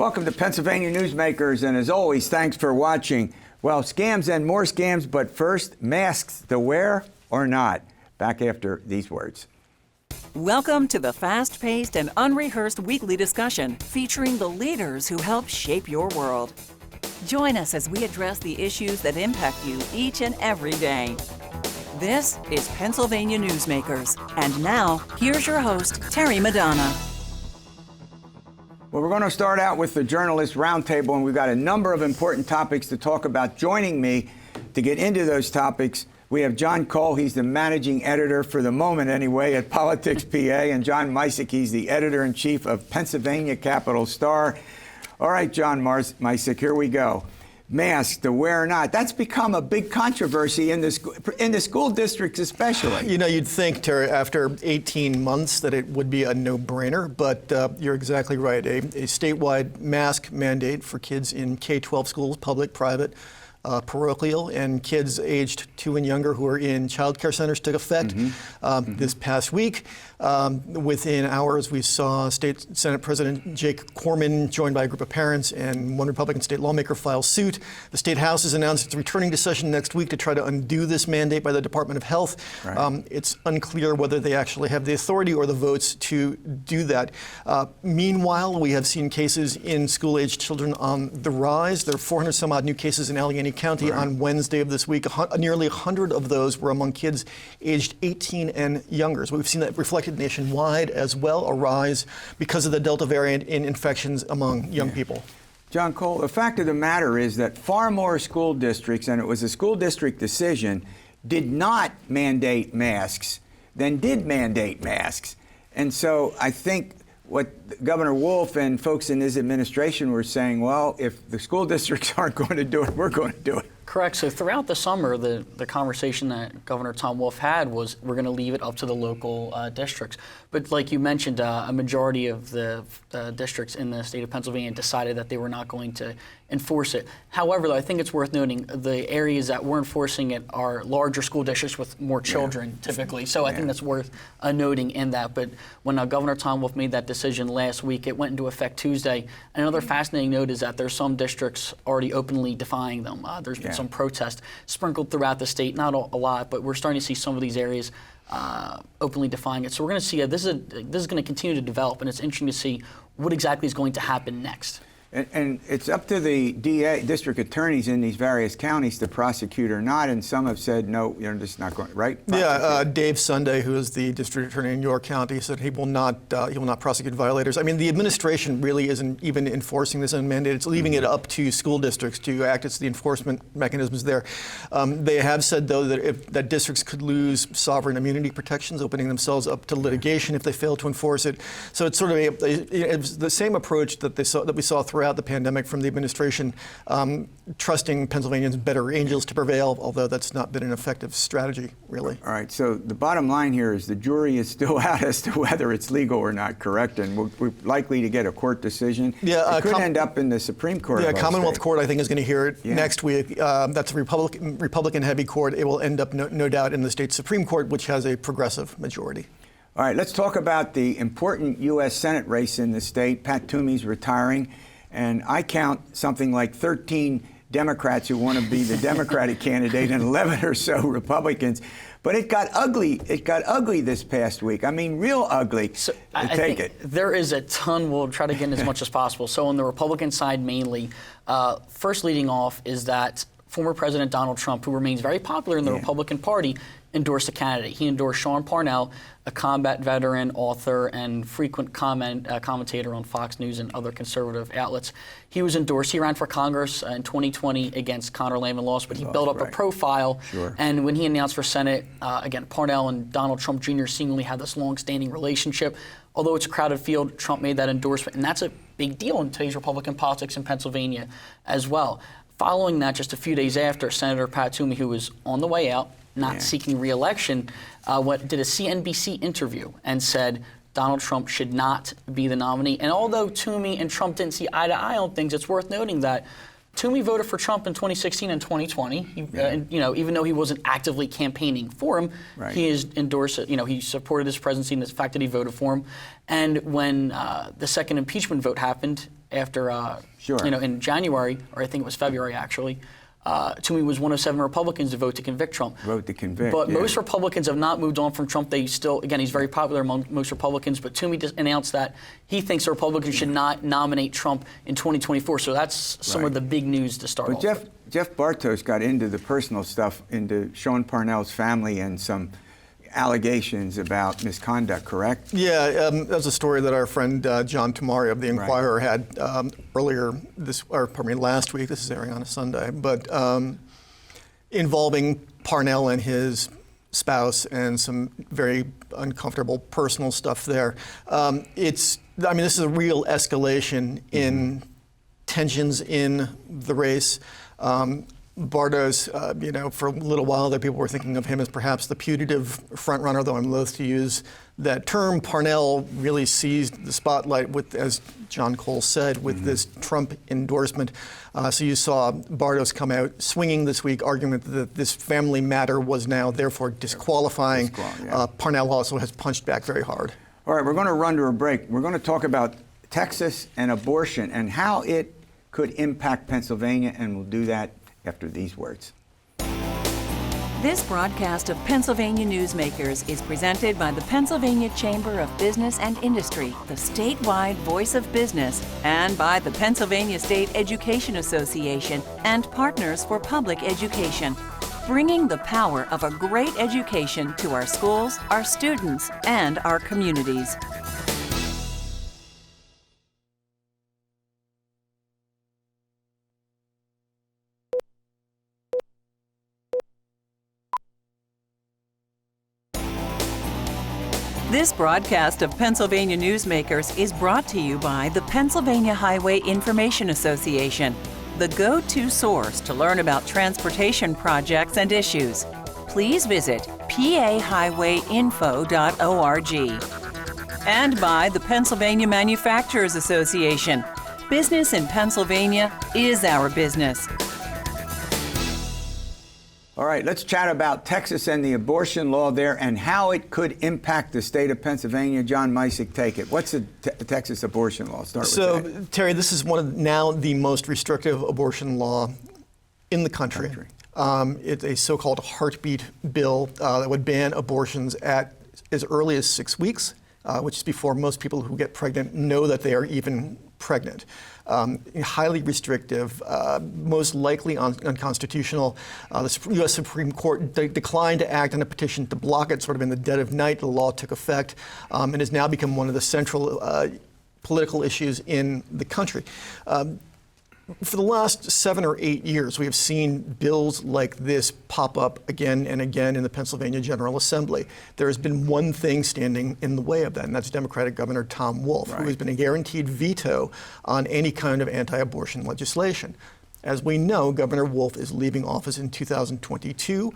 Welcome to Pennsylvania Newsmakers, and as always, thanks for watching. Well, scams and more scams, but first, masks to wear or not. Back after these words. Welcome to the fast-paced and unrehearsed weekly discussion featuring the leaders who help shape your world. Join us as we address the issues that impact you each and every day. This is Pennsylvania Newsmakers. And now, here's your host, Terry Madonna. Well, we're going to start out with the Journalist Roundtable, and we've got a number of important topics to talk about. Joining me to get into those topics, we have John Cole. He's the managing editor, for the moment anyway, at PoliticsPA, and John Micek. He's the editor-in-chief of Pennsylvania Capital Star. All right, John Micek, here we go. Masks to wear or not. That's become a big controversy in the school districts especially. You know, you'd think, Terry, after 18 months that it would be a no-brainer, but you're exactly right. A statewide mask mandate for kids in K-12 schools, public, private, parochial, and kids aged 2 and younger who are in child care centers took effect this past week. Within hours, we saw State Senate President Jake Corman, joined by a group of parents, and one Republican state lawmaker file suit. The State House has announced it's returning to session next week to try to undo this mandate by the Department of Health. Right. It's unclear whether they actually have the authority or the votes to do that. Meanwhile, we have seen cases in school-aged children on the rise. There are 400 some odd new cases in Allegheny County on Wednesday of this week. Nearly 100 of those were among kids aged 18 and younger. So we've seen that reflected nationwide as well, a rise because of the Delta variant in infections among young people. John Cole, the fact of the matter is that far more school districts, and it was a school district decision, did not mandate masks than did mandate masks. And so I think what Governor Wolf and folks in his administration were saying, well, if the school districts aren't going to do it, we're going to do it. Correct. So throughout the summer, the conversation that Governor Tom Wolf had was we're going to leave it up to the local districts. But like you mentioned, a majority of the districts in the state of Pennsylvania decided that they were not going to enforce it. However, though, I think it's worth noting the areas that were enforcing it are larger school districts with more children typically. So I think that's worth noting in that. But when Governor Tom Wolf made that decision last week, it went into effect Tuesday. Another fascinating note is that there's some districts already openly defying them. There's been some protest sprinkled throughout the state, not a lot, but we're starting to see some of these areas openly defying it. So we're going to see this is going to continue to develop, and it's interesting to see what exactly is going to happen next. And it's up to the DA, district attorneys in these various counties to prosecute or not, and some have said, no, you're just not going, right? Yeah, Dave Sunday, who is the district attorney in York County, said he will not prosecute violators. I mean, the administration really isn't even enforcing this mandate. It's leaving it up to school districts to act as the enforcement mechanisms there. They have said, though, that districts could lose sovereign immunity protections, opening themselves up to litigation if they fail to enforce it. So it's sort of it's the same approach that we saw throughout the pandemic from the administration, trusting Pennsylvanians' better angels to prevail, although that's not been an effective strategy, really. All right, so the bottom line here is the jury is still out as to whether it's legal or not, correct? And we're likely to get a court decision. Yeah, it could end up in the Supreme Court. Yeah, Commonwealth Court, I think, is going to hear it next week. That's a Republican-heavy court. It will end up, no doubt, in the state Supreme Court, which has a progressive majority. All right, let's talk about the important U.S. Senate race in the state. Pat Toomey's retiring. And I count something like 13 Democrats who want to be the Democratic candidate and 11 or so Republicans. But it got ugly. It got ugly this past week. I mean, real ugly. So I think there is a ton. We'll try to get in as much as possible. So on the Republican side mainly, first leading off is that former President Donald Trump, who remains very popular in the Republican Party, endorsed a candidate. He endorsed Sean Parnell, a combat veteran, author, and frequent commentator on Fox News and other conservative outlets. He was endorsed. He ran for Congress in 2020 against Conor Lamb lost, but he built up a profile. Sure. And when he announced for Senate, again, Parnell and Donald Trump Jr. seemingly had this long-standing relationship. Although it's a crowded field, Trump made that endorsement, and that's a big deal in today's Republican politics in Pennsylvania as well. Following that, just a few days after, Senator Pat Toomey, who was on the way out, not seeking re-election, did a CNBC interview and said Donald Trump should not be the nominee. And although Toomey and Trump didn't see eye to eye on things, it's worth noting that Toomey voted for Trump in 2016 and 2020. Even though he wasn't actively campaigning for him, he is endorsed it. He supported his presidency and the fact that he voted for him. And when the second impeachment vote happened, after, Sure. in January, or I think it was February actually, Toomey was one of 7 Republicans to vote to convict Trump. Vote to convict, But yeah. most Republicans have not moved on from Trump. They still, again, he's very popular among most Republicans, but Toomey just announced that he thinks the Republicans should not nominate Trump in 2024. So that's some of the big news to start off. But Jeff Bartos got into the personal stuff, into Sean Parnell's family and some allegations about misconduct, correct? Yeah, that was a story that our friend John Tamari of the Inquirer had earlier last week. This is airing on a Sunday, but involving Parnell and his spouse and some very uncomfortable personal stuff there. This is a real escalation in tensions in the race. Bartos, for a little while there, people were thinking of him as perhaps the putative frontrunner, though I'm loath to use that term. Parnell really seized the spotlight with, as John Cole said, with this Trump endorsement. So you saw Bartos come out swinging this week, arguing that this family matter was now therefore disqualifying. Parnell also has punched back very hard. All right, we're going to run to a break. We're going to talk about Texas and abortion and how it could impact Pennsylvania, and we'll do that after these words. This broadcast of Pennsylvania Newsmakers is presented by the Pennsylvania Chamber of Business and Industry, the statewide voice of business, and by the Pennsylvania State Education Association and Partners for Public Education, bringing the power of a great education to our schools, our students, and our communities. This broadcast of Pennsylvania Newsmakers is brought to you by the Pennsylvania Highway Information Association, the go-to source to learn about transportation projects and issues. Please visit pahighwayinfo.org. And by the Pennsylvania Manufacturers Association. Business in Pennsylvania is our business. All right, let's chat about Texas and the abortion law there and how it could impact the state of Pennsylvania. John Micek, take it. What's the Texas abortion law? Start with that. Terry, this is one of now the most restrictive abortion law in the country. It's a so-called heartbeat bill that would ban abortions at as early as 6 weeks, which is before most people who get pregnant know that they are even pregnant. Highly restrictive, most likely unconstitutional. The U.S. Supreme Court declined to act on a petition to block it sort of in the dead of night. The law took effect and has now become one of the central political issues in the country. For the last 7 or 8 years, we have seen bills like this pop up again and again in the Pennsylvania General Assembly. There has been one thing standing in the way of that, and that's Democratic Governor Tom Wolf, who has been a guaranteed veto on any kind of anti-abortion legislation. As we know, Governor Wolf is leaving office in 2022.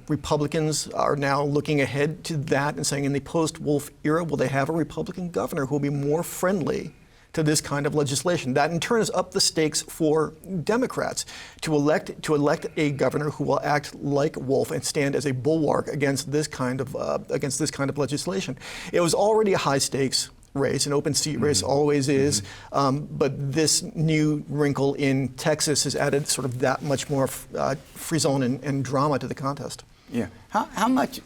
Republicans are now looking ahead to that and saying in the post-Wolf era, will they have a Republican governor who will be more friendly to this kind of legislation? That in turn is up the stakes for Democrats to elect a governor who will act like Wolf and stand as a bulwark against this kind of legislation. It was already a high stakes race, an open seat race always is, but this new wrinkle in Texas has added sort of that much more free zone and drama to the contest. Yeah. How much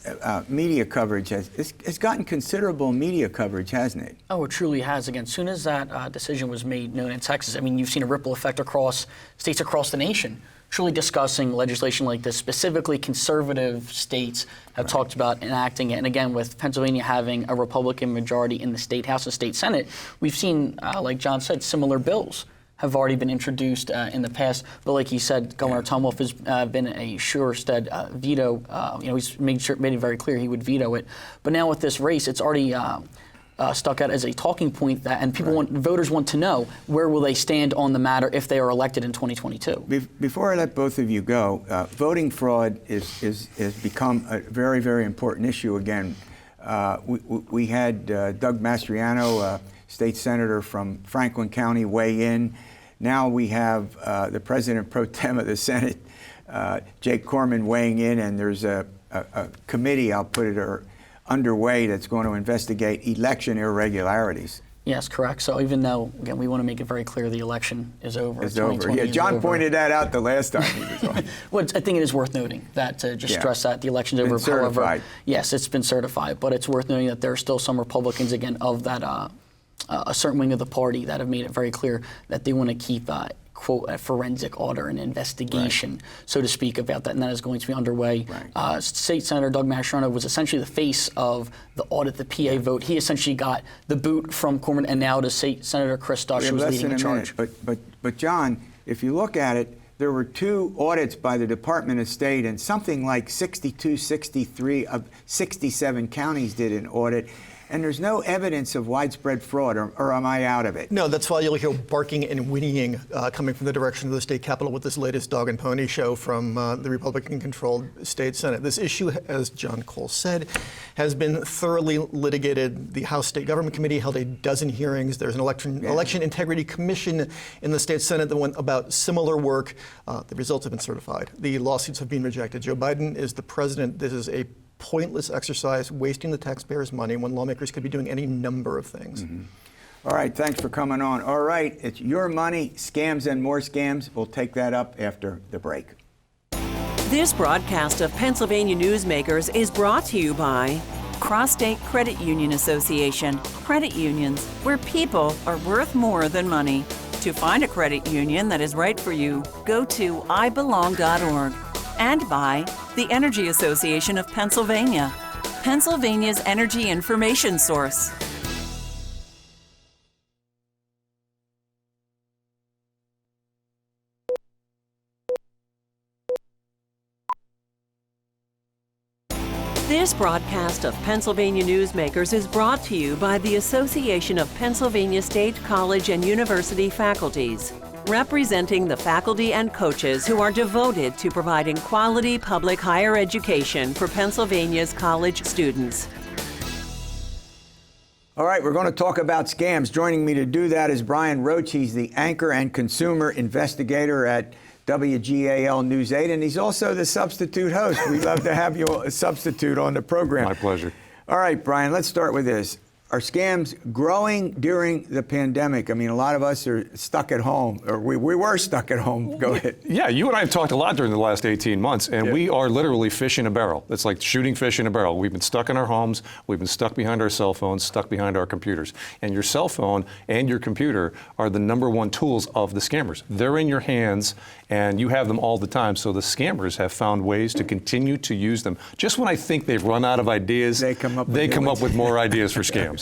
media coverage it's gotten considerable media coverage, hasn't it? Oh, it truly has. Again, as soon as that decision was made known in Texas, I mean, you've seen a ripple effect across states across the nation, truly discussing legislation like this. Specifically, conservative states have talked about enacting it. And again, with Pennsylvania having a Republican majority in the state House and state Senate, we've seen, like John said, similar bills have already been introduced in the past. But like he said, Governor Tom Wolf has been a sure-stead veto. He's made it very clear he would veto it. But now with this race, it's already stuck out as a talking point that, and voters want to know where will they stand on the matter if they are elected in 2022. Before I let both of you go, voting fraud has become a very, very important issue again. We had Doug Mastriano, state senator from Franklin County, weigh in. Now we have the president pro tem of the Senate, Jake Corman, weighing in, and there's a committee, I'll put it, underway that's going to investigate election irregularities. Yes, correct. So even though, again, we want to make it very clear the election is over. It's over. Yeah, John pointed that out the last time he was on. Well, I think it is worth noting that to just stress that the election's over. Been certified. Yes, it's been certified, but it's worth noting that there are still some Republicans, again, of that a certain wing of the party that have made it very clear that they want to keep quote, a forensic audit, an investigation, so to speak, about that, and that is going to be underway. Right. State Senator Doug Mastriano was essentially the face of the audit, the PA vote. He essentially got the boot from Corman, and now the State Senator Chris Dush was leading the charge. But John, if you look at it, there were 2 audits by the Department of State, and something like 62, 63 of 67 counties did an audit. And there's no evidence of widespread fraud, or am I out of it? No, that's why you'll hear barking and whinnying coming from the direction of the state capitol with this latest dog and pony show from the Republican-controlled state Senate. This issue, as John Cole said, has been thoroughly litigated. The House State Government Committee held a dozen hearings. There's an election integrity commission in the state Senate that went about similar work. The results have been certified. The lawsuits have been rejected. Joe Biden is the president. This is a pointless exercise, wasting the taxpayers' money when lawmakers could be doing any number of things. Mm-hmm. All right, thanks for coming on. All right, it's your money, scams and more scams. We'll take that up after the break. This broadcast of Pennsylvania Newsmakers is brought to you by Cross-State Credit Union Association. Credit unions, where people are worth more than money. To find a credit union that is right for you, go to ibelong.org. And by the Energy Association of Pennsylvania, Pennsylvania's energy information source. This broadcast of Pennsylvania Newsmakers is brought to you by the Association of Pennsylvania State College and University Faculties, representing the faculty and coaches who are devoted to providing quality public higher education for Pennsylvania's college students. All right, we're going to talk about scams. Joining me to do that is Brian Roche. He's the anchor and consumer investigator at WGAL News 8, and he's also the substitute host. We love to have you a substitute on the program. My pleasure. All right, Brian, let's start with this. Are scams growing during the pandemic? I mean, a lot of us are stuck at home, or we were stuck at home. Go ahead. Yeah, you and I have talked a lot during the last 18 months, and we are literally fish in a barrel. It's like shooting fish in a barrel. We've been stuck in our homes. We've been stuck behind our cell phones, stuck behind our computers. And your cell phone and your computer are the #1 tools of the scammers. They're in your hands, and you have them all the time. So the scammers have found ways to continue to use them. Just when I think they've run out of ideas, they come up with more ideas for scams.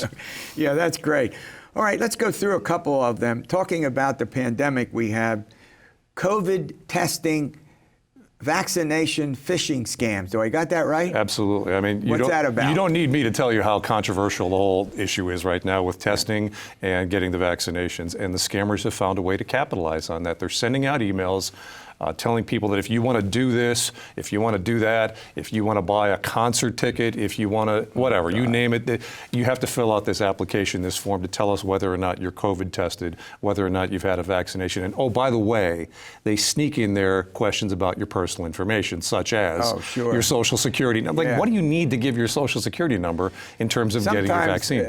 Yeah, that's great. All right, let's go through a couple of them. Talking about the pandemic, we have COVID testing, vaccination, phishing scams. Do I got that right? Absolutely. I mean, what's that about? You don't need me to tell you how controversial the whole issue is right now with testing and getting the vaccinations. And the scammers have found a way to capitalize on that. They're sending out emails telling people that if you want to do this, if you want to do that, if you want to buy a concert ticket, if you want to, whatever, you name it, you have to fill out this application, this form to tell us whether or not you're COVID tested, whether or not you've had a vaccination. And oh, by the way, they sneak in their questions about your personal information, such as your social security number. Like, what do you need to give your social security number in terms of getting your vaccine?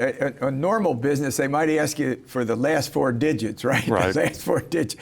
A normal business, they might ask you for the last 4 digits, right? Right. The last 4 digits.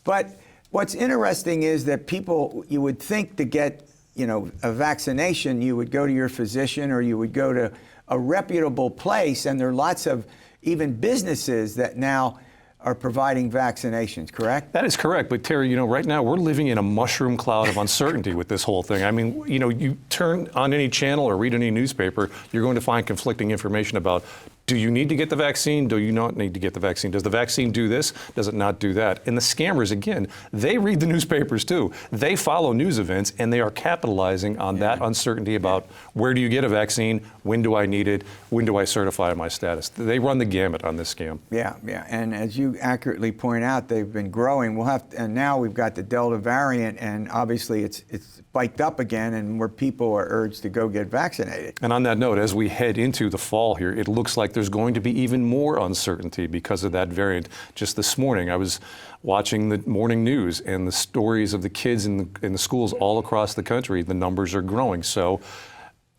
But what's interesting is that people, you would think to get, a vaccination, you would go to your physician or you would go to a reputable place, and there are lots of even businesses that now are providing vaccinations, correct? That is correct. But Terry, right now we're living in a mushroom cloud of uncertainty with this whole thing. I mean, you turn on any channel or read any newspaper, you're going to find conflicting information about, do you need to get the vaccine? Do you not need to get the vaccine? Does the vaccine do this? Does it not do that? And the scammers, again, they read the newspapers too. They follow news events, and they are capitalizing on that uncertainty about where do you get a vaccine? When do I need it? When do I certify my status? They run the gamut on this scam. Yeah. And as you accurately point out, they've been growing. And now we've got the Delta variant, and obviously it's spiked up again, and more people are urged to go get vaccinated. And on that note, as we head into the fall here, it looks like there's going to be even more uncertainty because of that variant. Just this morning, I was watching the morning news and the stories of the kids in the schools all across the country. The numbers are growing. So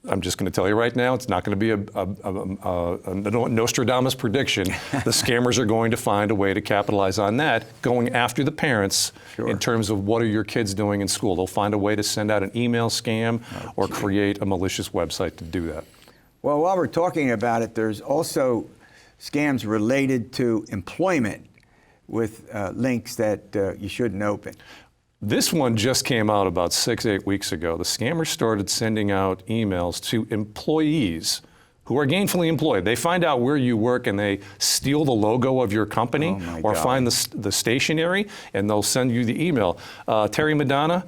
I'm just going to tell you right now, it's not going to be a Nostradamus prediction. The scammers are going to find a way to capitalize on that, going after the parents in terms of what are your kids doing in school. They'll find a way to send out an email scam or create a malicious website to do that. Well, while we're talking about it, there's also scams related to employment with links that you shouldn't open. This one just came out about 6-8 weeks ago. The scammers started sending out emails to employees who are gainfully employed. They find out where you work and they steal the logo of your company or find the stationery, and they'll send you the email. Terry Madonna,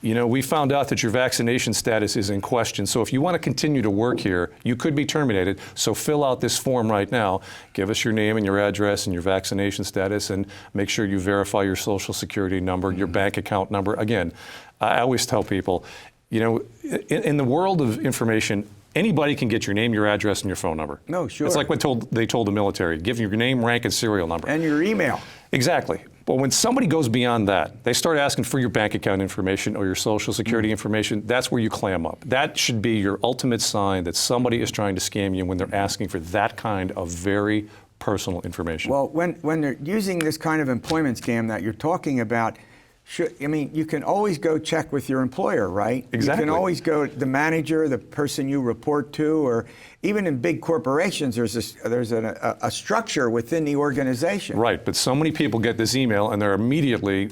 you know, we found out that your vaccination status is in question. So if you want to continue to work here, you could be terminated. So fill out this form right now. Give us your name and your address and your vaccination status, and make sure you verify your social security number, your bank account number. Again, I always tell people, you know, in the world of information, anybody can get your name, your address, and your phone number. No, sure. It's like what they told the military. Give your name, rank, and serial number. And your email. Exactly. But when somebody goes beyond that, they start asking for your bank account information or your social security information, that's where you clam up. That should be your ultimate sign that somebody is trying to scam you when they're asking for that kind of very personal information. Well, when they're using this kind of employment scam that you're talking about, I mean, you can always go check with your employer, right? Exactly. You can always go to the manager, the person you report to, or even in big corporations, there's a structure within the organization. Right, but so many people get this email and they're immediately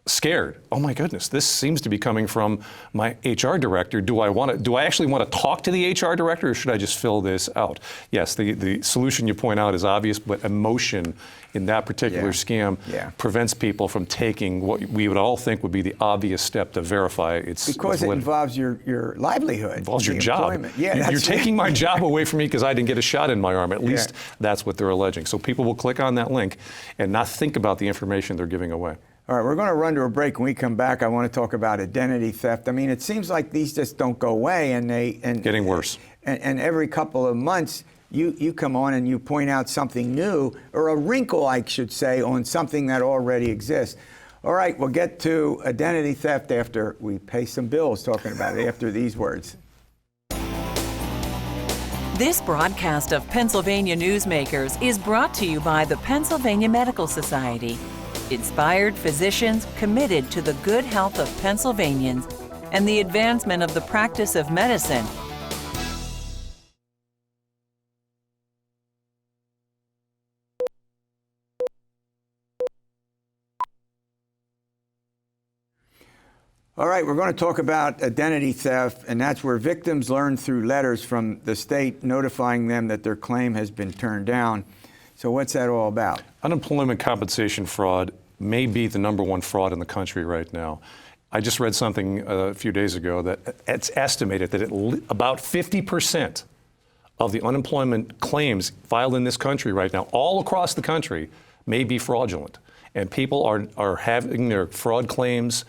scared. Oh my goodness, this seems to be coming from my HR director. Do I actually want to talk to the HR director, or should I just fill this out? Yes, the solution you point out is obvious, but emotion in that particular scam prevents people from taking what we would all think would be the obvious step to verify its because it involves your livelihood. It involves your job. Employment. Yeah, you're taking my job away from me because I didn't get a shot in my arm. At least that's what they're alleging. So people will click on that link and not think about the information they're giving away. All right, we're going to run to a break. When we come back, I want to talk about identity theft. I mean, it seems like these just don't go away, and getting worse. And every couple of months, you come on and you point out something new, or a wrinkle, I should say, on something that already exists. All right, we'll get to identity theft after we pay some bills talking about it, after these words. This broadcast of Pennsylvania Newsmakers is brought to you by the Pennsylvania Medical Society. Inspired physicians committed to the good health of Pennsylvanians and the advancement of the practice of medicine. All right, we're going to talk about identity theft, and that's where victims learn through letters from the state notifying them that their claim has been turned down. So what's that all about? Unemployment compensation fraud may be the #1 fraud in the country right now. I just read something a few days ago that it's estimated that about 50% of the unemployment claims filed in this country right now, all across the country, may be fraudulent. And people are having their fraud claims,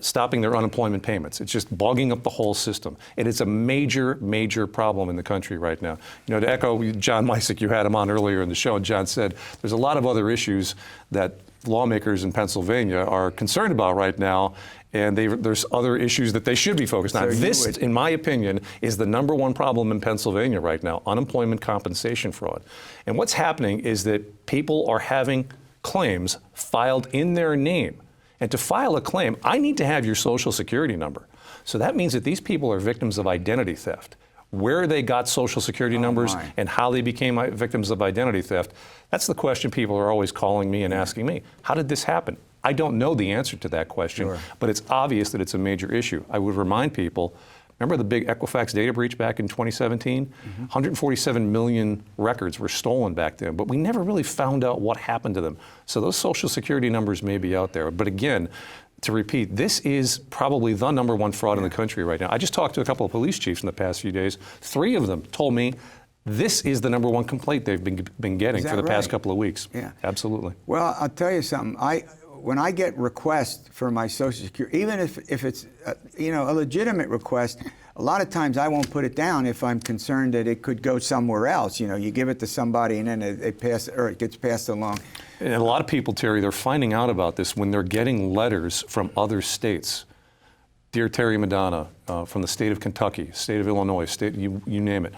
stopping their unemployment payments. It's just bogging up the whole system. It is a major, major problem in the country right now. You know, to echo John Micek, you had him on earlier in the show, and John said there's a lot of other issues that lawmakers in Pennsylvania are concerned about right now, and there's other issues that they should be focused on. This, in my opinion, is the #1 problem in Pennsylvania right now, unemployment compensation fraud. And what's happening is that people are having claims filed in their name. And to file a claim, I need to have your social security number. So that means that these people are victims of identity theft. Where they got social security numbers and how they became victims of identity theft, that's the question people are always calling me and asking me. How did this happen? I don't know the answer to that question, but it's obvious that it's a major issue. I would remind people, remember the big Equifax data breach back in 2017? 147 million records were stolen back then, but we never really found out what happened to them. So those social security numbers may be out there. But again, to repeat, this is probably the #1 fraud in the country right now. I just talked to a couple of police chiefs in the past few days. 3 of them told me this is the #1 complaint they've been getting for the past couple of weeks. Yeah. Absolutely. Well, I'll tell you something. When I get requests for my Social Security, even if it's a legitimate request, a lot of times I won't put it down if I'm concerned that it could go somewhere else. You know, you give it to somebody and then they pass or it gets passed along. And a lot of people, Terry, they're finding out about this when they're getting letters from other states. Dear Terry Madonna, from the state of Kentucky, state of Illinois, state, you name it,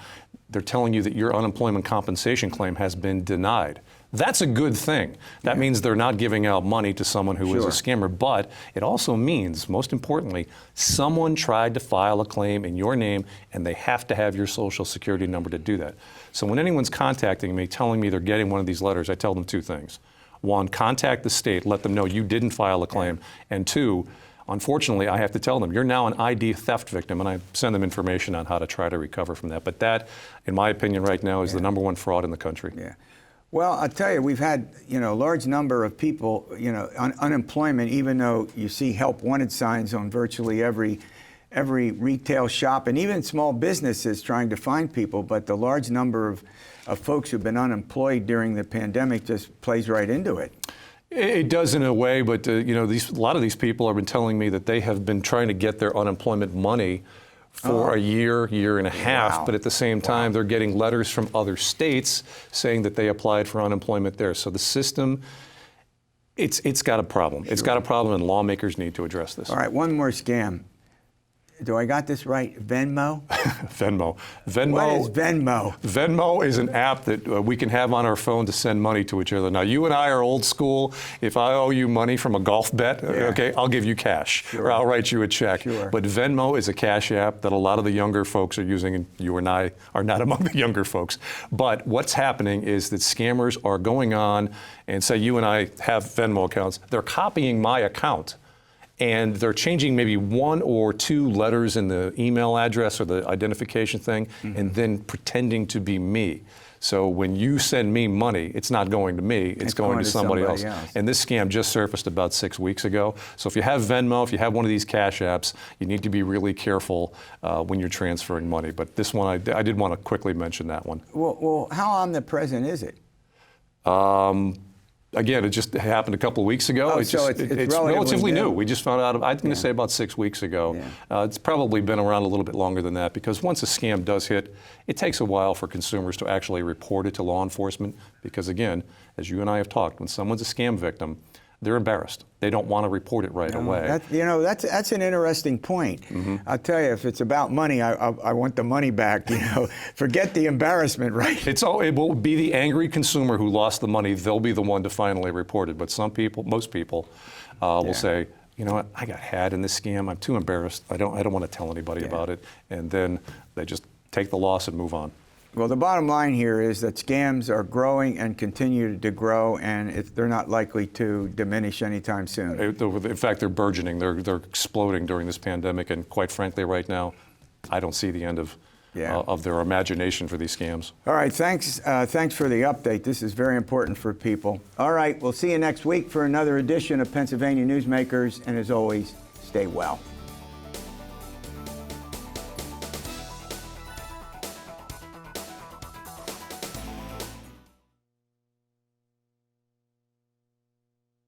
they're telling you that your unemployment compensation claim has been denied. That's a good thing. That means they're not giving out money to someone who is a scammer, but it also means, most importantly, someone tried to file a claim in your name and they have to have your social security number to do that. So when anyone's contacting me, telling me they're getting one of these letters, I tell them two things. One, contact the state, let them know you didn't file a claim. And two, unfortunately, I have to tell them, you're now an ID theft victim, and I send them information on how to try to recover from that. But that, in my opinion right now, is the #1 fraud in the country. Yeah. Well, I'll tell you, we've had, a large number of people, unemployment, even though you see help wanted signs on virtually every retail shop and even small businesses trying to find people. But the large number of folks who've been unemployed during the pandemic just plays right into it. It does in a way, but a lot of these people have been telling me that they have been trying to get their unemployment money for a year and a half, but at the same time they're getting letters from other states saying that they applied for unemployment there. So the system, it's got a problem. It's got a problem, and lawmakers need to address this. All right, one more scam. Do I got this right? Venmo? Venmo. What is Venmo? Venmo is an app that we can have on our phone to send money to each other. Now, you and I are old school. If I owe you money from a golf bet, okay, I'll give you cash, or I'll write you a check. But Venmo is a cash app that a lot of the younger folks are using, and you and I are not among the younger folks. But what's happening is that scammers are going on and say you and I have Venmo accounts. They're copying my account, and they're changing maybe 1 or 2 letters in the email address or the identification thing, and then pretending to be me. So when you send me money, it's not going to me, it's going to somebody else. And this scam just surfaced about 6 weeks ago. So if you have Venmo, if you have one of these cash apps, you need to be really careful when you're transferring money. But this one, I did want to quickly mention that one. Well, how omnipresent is it? Again, it just happened a couple of weeks ago. It's relatively new. We just found out, I'm going to say about 6 weeks ago. It's probably been around a little bit longer than that, because once a scam does hit, it takes a while for consumers to actually report it to law enforcement. Because again, as you and I have talked, when someone's a scam victim, they're embarrassed. They don't want to report it right away. That's an interesting point. I'll tell you, if it's about money, I want the money back. Forget the embarrassment, right? It will be the angry consumer who lost the money. They'll be the one to finally report it. But some people, most people, will say, you know what, I got had in this scam. I'm too embarrassed. I don't want to tell anybody about it. And then they just take the loss and move on. Well, the bottom line here is that scams are growing and continue to grow, and they're not likely to diminish anytime soon. In fact, they're burgeoning. They're exploding during this pandemic, and quite frankly, right now, I don't see the end of their imagination for these scams. All right, thanks for the update. This is very important for people. All right, we'll see you next week for another edition of Pennsylvania Newsmakers, and as always, stay well.